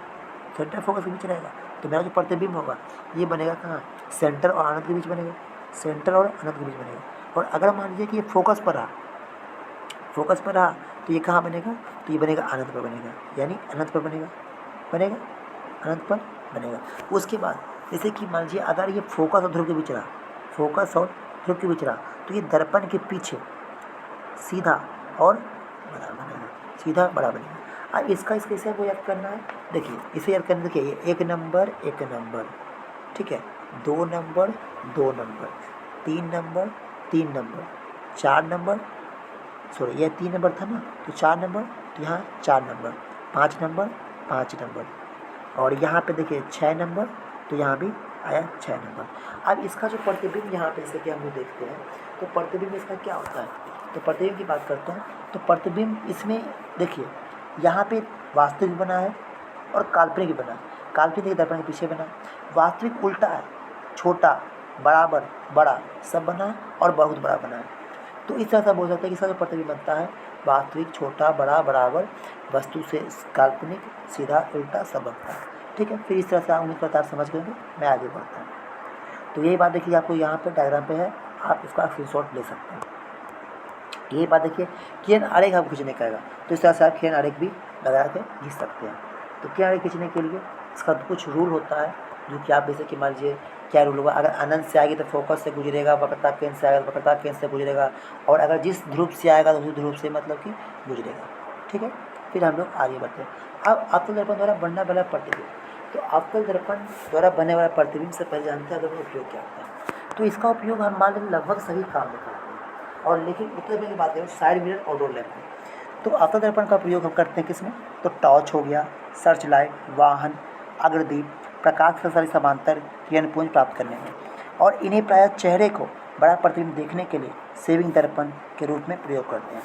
सेंटर फोकस के बीच रहेगा, तो मेरा जो प्रतिबिंब होगा ये बनेगा कहाँ, सेंटर और अनंत के बीच बनेगा, सेंटर और अनंत के बीच बनेगा। और अगर मान लीजिए कि ये फोकस पर रहा, फोकस पर रहा, तो ये कहाँ बनेगा, तो ये बनेगा अनंत पर बनेगा, यानी अनंत पर बनेगा, अनंत पर बनेगा। उसके बाद जैसे कि मान लीजिए अगर ये फोकस और ध्रुव के बीच रहा, फोकस और ध्रुव के बीच रहा, तो ये दर्पण के पीछे सीधा और बड़ा बनेगा, सीधा बड़ा बनेगा। अब इसका कैसे आपको याद करना है, देखिए इसे याद करना, देखिए ये एक नंबर, ठीक है, 2 number, 2 number, 3 number, 3 number, 4 number, sorry ये 3 नंबर था ना, तो 4 नंबर, तो यहाँ 4 नंबर, 5 नंबर, 5 नंबर, और यहाँ पे देखिए 6 नंबर, तो यहाँ भी आया 6 नंबर। अब इसका जो प्रतिबिंब यहाँ पे जैसे कि हम लोग देखते हैं, तो प्रतिबिंब इसका क्या होता है, तो प्रतिबिंब की बात करते हैं, तो प्रतिबिंब इसमें देखिए यहाँ पे वास्तविक बना है और काल्पनिक बना है, काल्पनिक दर्पण के पीछे बना है, वास्तविक उल्टा है, छोटा, बराबर, बड़ा सब बना है और बहुत बड़ा बना है। तो इस तरह से बोल सकते हैं कि इसका जो प्रतिबिंब बनता है वास्तविक, छोटा, बड़ा, बराबर, वस्तु से काल्पनिक, सीधा, उल्टा सब बनता है, ठीक है। फिर इस तरह से आप उम्मीद करता आप समझ गए, मैं आगे बढ़ता हूँ। तो यही बात देखिए आपको यहाँ पे डायग्राम पे है, आप इसका स्क्रीनशॉट ले सकते हैं। यही बात देखिए किरण आरेख आपको खींचने का आएगा, तो इस तरह से आप किरण आरेख भी लगा के खींच सकते हैं। तो किरण आरेख खींचने के लिए इसका कुछ रूल होता है, जो कि आप जैसे कि मान लीजिए क्या रूल होगा, अगर अनंत से आएगी तो फोकस से गुजरेगा, वक्रता केंद्र से आएगा तो वक्रता केंद्र से गुजरेगा, और अगर जिस ध्रुव से आएगा तो उस ध्रुव से मतलब कि गुजरेगा, ठीक है। फिर हम लोग आगे बढ़ते हैं। अब अवतल दर्पण द्वारा बनने वाला प्रतिबिंब, तो अवतल दर्पण द्वारा बनने वाला प्रतिबिंब से पहले जानते हैं अगर उपयोग क्या होता है। तो इसका उपयोग हम मान लें लगभग सभी काम में करते हैं, और लेकिन उत्तर दर्पण की बात करें साइड मिरर और डोर लैंप में, तो अवतल दर्पण का प्रयोग हम करते हैं किसमें, तो टॉर्च हो गया, सर्च लाइट, वाहन, अग्रदीप, प्रकाश से समांतर किरणपुंज प्राप्त करने में, और इन्हें प्रायः चेहरे को बड़ा प्रतिबिंब देखने के लिए सेविंग दर्पण के रूप में प्रयोग करते हैं।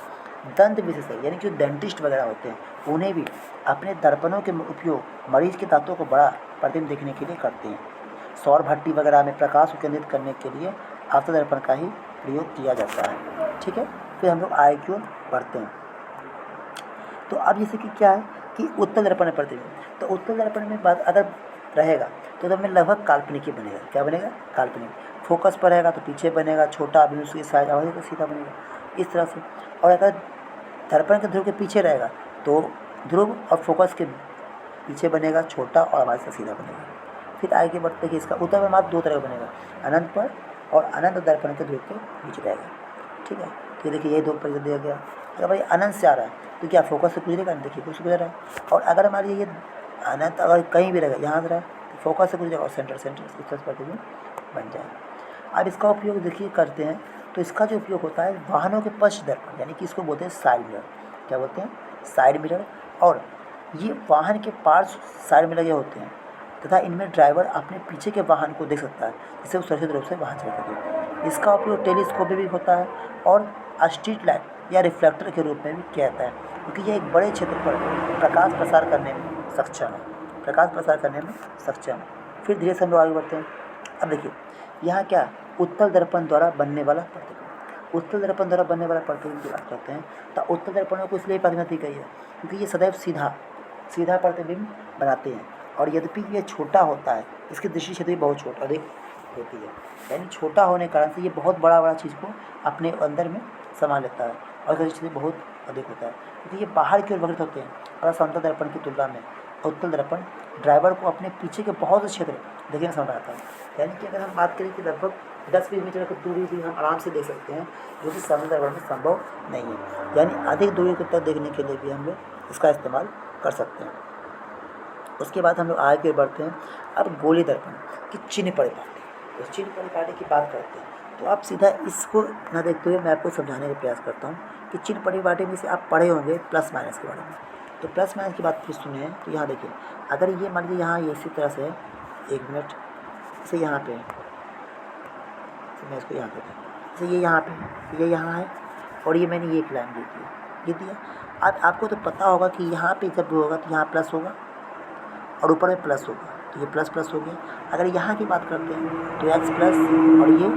दंत विशेषज्ञ यानी जो डेंटिस्ट वगैरह होते हैं उन्हें भी अपने दर्पणों के उपयोग मरीज के दांतों को बड़ा प्रतिबिंब देखने के लिए करते हैं। सौर भट्टी वगैरह में प्रकाश को केंद्रित करने के लिए अवतल दर्पण का ही प्रयोग किया जाता है, ठीक है। फिर हम लोग आगे की ओर बढ़ते हैं। तो अब जैसे कि क्या है कि उत्तल दर्पण में प्रतिबिंब, तो उत्तल दर्पण में बात अगर रहेगा तो तब में लगभग काल्पनिक ही बनेगा, क्या बनेगा, काल्पनिक। फोकस पर रहेगा तो पीछे बनेगा, छोटा बिंदु से साइज आवाज़ तो सीधा बनेगा, इस तरह से। और अगर दर्पण के ध्रुव के पीछे रहेगा तो ध्रुव और फोकस के पीछे बनेगा, छोटा और आवाज़ से सीधा बनेगा। फिर आगे बढ़ते कि इसका उत्तर में मात्र 2 तरह का बनेगा, अनंत पर और अनंत दर्पण के ध्रुव के बीच रहेगा, ठीक है। तो देखिए ये 2 परिचय दिया गया। अगर भाई अनंत से आ रहा है तो क्या फोकस से गुजरेगा, देखिए कुछ गुजर रहा है। और अगर मान लीजिए ये अनंत अगर कहीं भी रहेगा, यहाँ से रहा तो फोकस से गुजरेगा और सेंटर इस तरह से प्रतिबिंब बन जाएगा। अब इसका उपयोग देखिए करते हैं, तो इसका जो उपयोग होता है वाहनों के पश्च दर्पण, यानी कि इसको बोलते हैं साइड मिरर। क्या बोलते हैं? Side mirror. और ये वाहन के पार्श्व साइड में लगे होते हैं तथा इनमें ड्राइवर अपने पीछे के वाहन को देख सकता है, जिससे वो सुरक्षित रूप से वाहन चला सके। इसका उपयोग टेलीस्कोप में भी होता है और स्ट्रीट लाइट या रिफ्लेक्टर के रूप में भी किया जाता है, क्योंकि यह एक बड़े क्षेत्र पर प्रकाश प्रसार करने में सक्षम है। प्रकाश प्रसार करने में सक्षम है। फिर धीरे से हम लोग आगे बढ़ते हैं। अब देखिए यहाँ क्या, उत्तल दर्पण द्वारा बनने वाला प्रतिबिंब। उत्तल दर्पण द्वारा बनने वाला प्रतिबिंब की बात करते हैं तो उत्तल दर्पणों को इसलिए प्राथमिकता दी गई है क्योंकि ये सदैव सीधा प्रतिबिंब बनाते हैं, और यद्यपि ये छोटा होता है, इसकी दृष्टि क्षेत्र भी बहुत छोटा अधिक होती है, यानी छोटा होने के कारण से ये बहुत बड़ा चीज़ को अपने अंदर में समा लेता है और इसका दृष्टि क्षेत्र बहुत अधिक होता है, क्योंकि ये बाहर की ओर विकृत होते हैं और समतल दर्पण की तुलना में उत्तल दर्पण ड्राइवर को अपने पीछे के बहुत से क्षेत्र देखने में समझ आता है। यानी कि अगर हम बात करें कि लगभग 10-20 मीटर की दूरी भी हम आराम से देख सकते हैं, जो कि समतल दर्पण में संभव नहीं है। यानी अधिक दूरी तक देखने के लिए भी हम लोग इसका इस्तेमाल कर सकते हैं। उसके बाद हम लोग आगे बढ़ते हैं। अब गोलीय दर्पण की चिन्ह परिपाटी, उस चिन्ह परिपाटी की बात करते हैं, तो आप सीधा इसको न देखते हुए मैं आपको समझाने का प्रयास करता हूँ कि चिन्ह परिपाटी में से आप पढ़े होंगे प्लस माइनस के बारे में। तो प्लस माइनस की बात फिर सुनिए, तो यहाँ देखिए, अगर ये मान लीजिए यहाँ ये इसी तरह से 1 मिनट से यहाँ पे, तो मैं इसको यहाँ करता हूँ, जैसे ये यहाँ पे, ये यहाँ है और ये मैंने ये एक लाइन दी दिया। अब आपको तो पता होगा कि यहाँ पे जब भी होगा तो यहाँ प्लस होगा और ऊपर में प्लस होगा, तो ये प्लस प्लस हो गया। अगर यहाँ की बात करते हैं तो x प्लस और ये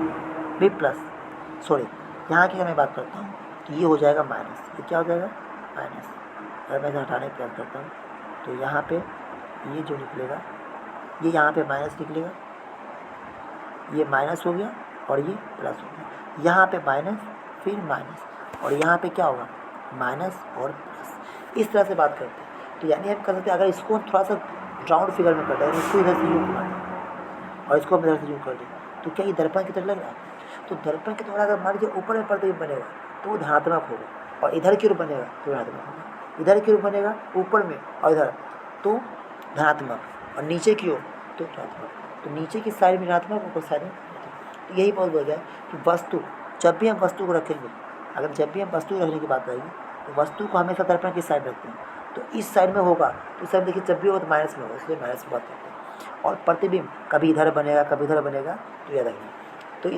भी प्लस, सॉरी यहाँ की अगर मैं बात करता हूँ तो ये हो जाएगा माइनस। ये क्या हो जाएगा? माइनस। अगर मैं इसे हटाने का प्रयास करता हूँ तो यहाँ पे ये जो निकलेगा, ये यहाँ पे माइनस निकलेगा, ये माइनस हो गया और ये प्लस हो गया। यहाँ पे माइनस फिर माइनस और यहाँ पे क्या होगा? माइनस और प्लस। इस तरह से बात करते हैं। तो यानी हम कर सकते हैं, अगर इसको हम थोड़ा सा राउंड फिगर में कर दें, इसको इधर से यूँ कर दें और इसको हम इधर से यूँ कर दें, तो क्या ये दर्पण की तरह लग रहा है? तो दर्पण की तरह अगर मान लीजिए ऊपर में प्रतिबिंब बनेगा तो वो धनात्मक होगा, और इधर की ओर बनेगा तो ऋणात्मक होगा। इधर की ओर बनेगा ऊपर में और इधर तो धनात्मक, और नीचे की ओर तो ऋणात्मक। तो नीचे की साइड में ऋणात्मक, ऊपर साइड में धनात्मक। तो यही बहुत बढ़ गया कि वस्तु, जब भी हम वस्तु को रखेंगे, अगर जब भी हम वस्तु रखने की बात आएगी तो वस्तु को हमेशा दर्पण की साइड रखते हैं। तो इस साइड में होगा तो इस साइड देखिए जब भी होगा तो माइनस में होगा, इसलिए माइनस की बात करते हैं। और प्रतिबिंब कभी इधर बनेगा कभी इधर बनेगा, तो याद रखना। तो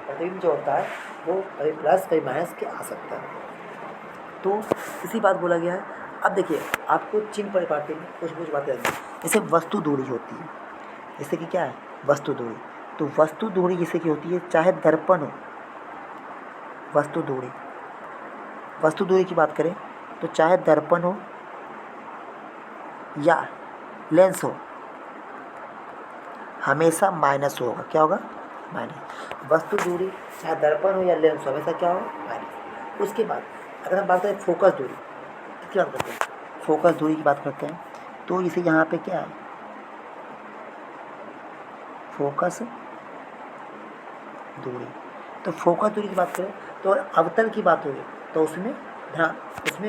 प्रतिबिंब जो होता है वो कभी प्लस कभी माइनस के आ सकता है। तो इसी बात बोला गया है। अब देखिए आपको चिन्ह परिपाटी में कुछ बातें आएंगी, जैसे वस्तु दूरी होती है, जैसे कि क्या है? वस्तु दूरी। तो वस्तु दूरी जैसे कि होती है, चाहे दर्पण हो, वस्तु दूरी की बात करें तो चाहे दर्पण हो या लेंस हो, हमेशा माइनस होगा। क्या होगा? माइनस। वस्तु दूरी चाहे दर्पण हो या लेंस हो, हमेशा क्या होगा? माइनस। उसके बाद अगर हम बात करें फोकस दूरी की बात करते हैं, फोकस दूरी की बात करते हैं, तो इसे यहाँ पे क्या है? फोकस दूरी। तो फोकस दूरी की बात करें तो अवतल की बात होगी तो उसमें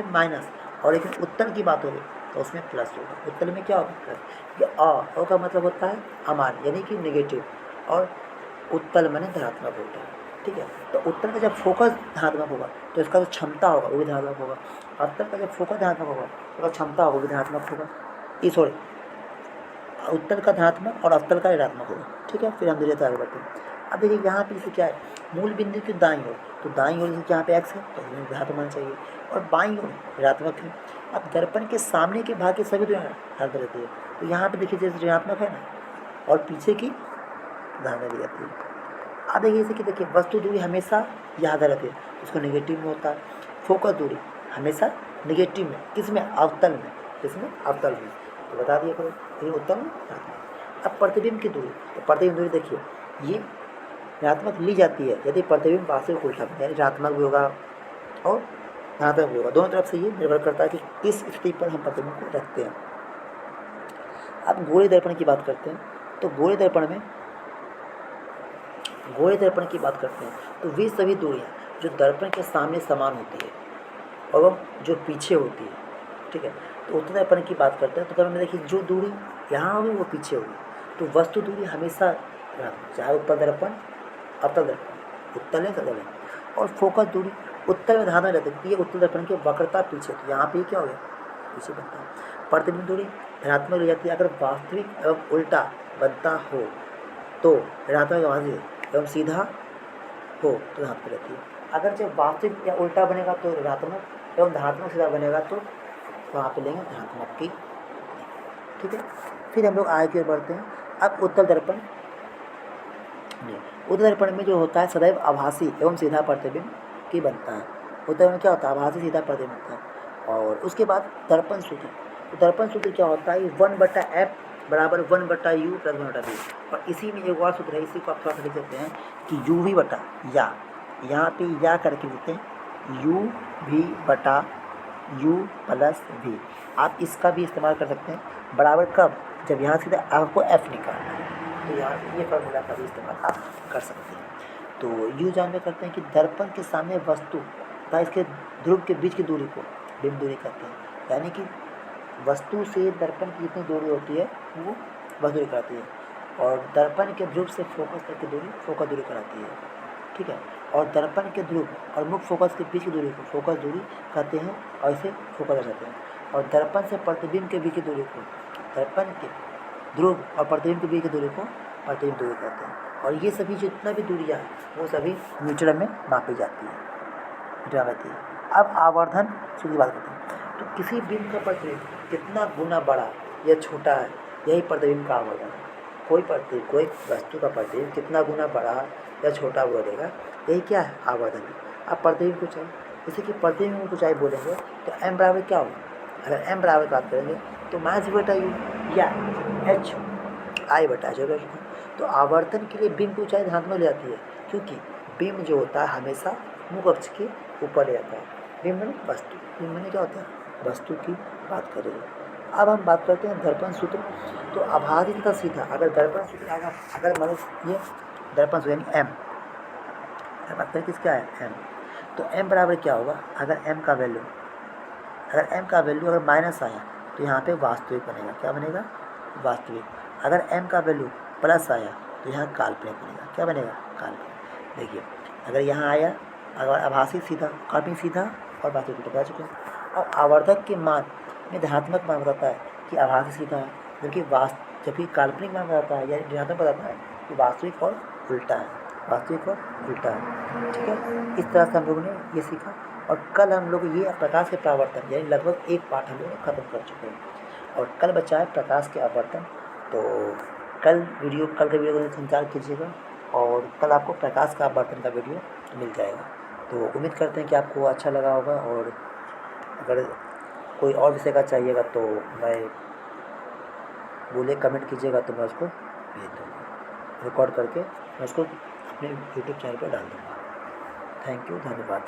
माइनस, और लेकिन उत्तल की बात होगी तो उसमें प्लस होगा। उत्तल में क्या होगा? प्लस। ये अ का मतलब होता है अमान, यानी कि नेगेटिव, और उत्तल माने धनात्मक होता है। ठीक है, तो उत्तल का जब फोकस धनात्मक होगा तो इसका जो क्षमता होगा वो भी धनात्मक होगा। अवतल का जब फोकस धनात्मक होगा तो क्षमता होगा वो भी धनात्मक होगा। उत्तल का धनात्मक और अवतल का ऋणात्मक होगा। ठीक है, फिर हम धीरे से आगे बढ़ते हैं। अब देखिए यहाँ पे जैसे क्या है, मूल बिंदु की दाईं ओर, तो दाईं ओर जैसे यहाँ पे x है तो इसमें धनात्मक होना चाहिए, और बाईं ओर ऋणात्मक है। अब दर्पण के सामने के भाग के सभी तो ऋणात्मक रहती है, तो यहाँ पे देखिए जैसे ऋणात्मक है ना, और पीछे की धनात्मक दी जाती है। अब देखिए जैसे कि देखिए वस्तु दूरी हमेशा याद रहती है, उसको नेगेटिव में होता है। फोकस दूरी हमेशा नेगेटिव में, किसमें? अवतल में। किसमें? अवतल में। तो बता दिया करो, ये उत्तल में। अब प्रतिबिंब की दूरी, तो प्रतिबिंब दूरी देखिए ये ऋणात्मक ली जाती है यदि प्रतिबिंब वास्तविक उल्टा है, यानी ऋणात्मक भी होगा और धनात्मक भी होगा। दोनों तरफ से ये निर्भर करता है कि किस स्थिति पर हम प्रतिबिंब को रखते हैं। अब गोलीय दर्पण की बात करते हैं, तो गोलीय दर्पण की बात करते हैं तो वे सभी दूरियाँ जो दर्पण के सामने समान होती है और वह जो पीछे होती है। ठीक है, तो उत्तल दर्पण की बात करते हैं तो दर्पण में देखिए जो दूरी यहाँ होगी वो पीछे होगी। तो वस्तु दूरी हमेशा चाहे उत्तल दर्पण अवतल दर्पण, उत्तल है सतल है। और फोकस दूरी उत्तल में धारणा रहती है, ये उत्तल दर्पण की वक्रता पीछे, तो यहाँ पे क्या हो गया, पीछे बनता है। प्रतिबिंब दूरी धनात्मक रह जाती है अगर वास्तविक एवं उल्टा बनता हो तो ऋणात्मक एवं सीधा हो तो धनात्मक रहती है। अगर जब वास्तविक या उल्टा बनेगा तो ऋणात्मक एवं धनात्मक सीधा बनेगा तो वहाँ पे लेंगे धनात्मक की। ठीक है, फिर हम लोग आगे की ओर बढ़ते हैं। अब उत्तल दर्पण, उत्तल दर्पण में जो होता है सदैव आभासी एवं सीधा प्रतिबिंब की बनता है। उत्तल दर्पण क्या होता है, आभासी सीधा प्रतिबिंब बनता है। और उसके बाद दर्पण सूत्र, तो दर्पण सूत्र क्या होता है, 1/f बराबर 1/u प्लस 1/v। और इसी में एक और सूत्र है, इसी को आप थोड़ा सा लिख सकते हैं कि u भी बटा या, यहाँ पे या करके लिखते हैं u भी बटा u प्लस v। आप इसका भी इस्तेमाल कर सकते हैं बराबर कब, जब यहाँ सीधा आपको f निकालना है, तो यहाँ ये फार्मूला का भी इस्तेमाल आप कर सकते हैं। तो यूँ जानवे करते हैं कि दर्पण के सामने वस्तु तथा इसके ध्रुव के बीच की दूरी को बिंब दूरी कहते हैं। यानी कि वस्तु से दर्पण की जितनी दूरी होती है वो वस्तु दूरी कराती है, और दर्पण के ध्रुव से फोकस तक की दूरी फोकस दूरी कराती है। ठीक है, और दर्पण के ध्रुव और मुख्य फोकस के बीच की दूरी को फोकस दूरी कहते हैं, और इसे फोकस कहते हैं। और दर्पण से प्रतिबिंब के बीच की दूरी को, दर्पण के ध्रुव और प्रतिबिंब के बीच की दूरी को प्रतिबिंब दूरी कहते हैं। और ये सभी जितना भी दूरियाँ हैं वो सभी मीटर में मापी जाती है, मीटर में। अब आवर्धन सूत्र की बात करते हैं। तो किसी बिंब का प्रतिबिंब कितना गुना बड़ा या छोटा है, यही प्रतिबिंब का आवर्धन है। कोई वस्तु का प्रतिबिंब कितना गुना बड़ा या छोटा बोलेगा, यही क्या है, आवर्धन है। अब प्रतिबिंब की ऊंचाई, जैसे कि प्रतिबिंब की ऊंचाई बोलेंगे तो m बराबर क्या होगा, अगर m बराबर बात करेंगे तो माइनस बटा यू या h आई बटा h होगा। तो आवर्धन के लिए बिंब की ऊंचाई धनात्मक ले जाती है, क्योंकि बिंब जो होता है हमेशा मुख अक्ष के ऊपर ले जाता है। बिंब में वस्तु, बिंब में क्या होता है, वस्तु की बात करेंगे। अब हम बात करते हैं दर्पण सूत्र। तो आभासी तथा सीधा, अगर दर्पण सूत्र अगर मान ये दर्पण सूत्र यानी m, बात करें किसका है, m, तो m बराबर क्या होगा, अगर m का वैल्यू अगर माइनस आया तो यहाँ पे वास्तविक बनेगा, क्या बनेगा, वास्तविक। अगर m का वैल्यू प्लस आया तो यहाँ काल्पनिक बनेगा, क्या बनेगा, काल्पनिक। देखिए अगर यहाँ आया, अगर आभासी सीधा, काल्पनिक सीधा और वास्तविक बता चुके हैं। अब आवर्धक के मान में धनात्मक मान बताता है कि आभासी सीधा है, जबकि काल्पनिक मान बताता है या ऋणात्मक बताता है कि वास्तविक और उल्टा है, वास्तविक और उल्टा है। ठीक है, इस तरह से हम लोगों ने ये सीखा। और कल हम लोग ये प्रकाश के परावर्तन यानी लगभग एक पाठ हम लोग खत्म कर चुके हैं, और कल बचा है प्रकाश के आवर्तन। तो कल के वीडियो को इंतजार कीजिएगा, और कल आपको प्रकाश का आवर्तन का वीडियो मिल जाएगा। तो उम्मीद करते हैं कि आपको अच्छा लगा होगा, और अगर कोई और विषय का चाहिएगा तो मैं बोले कमेंट कीजिएगा, तो मैं उसको भेज दूँगा, रिकॉर्ड करके मैं उसको अपने यूट्यूब चैनल पर डाल दूँगा। थैंक यू, धन्यवाद।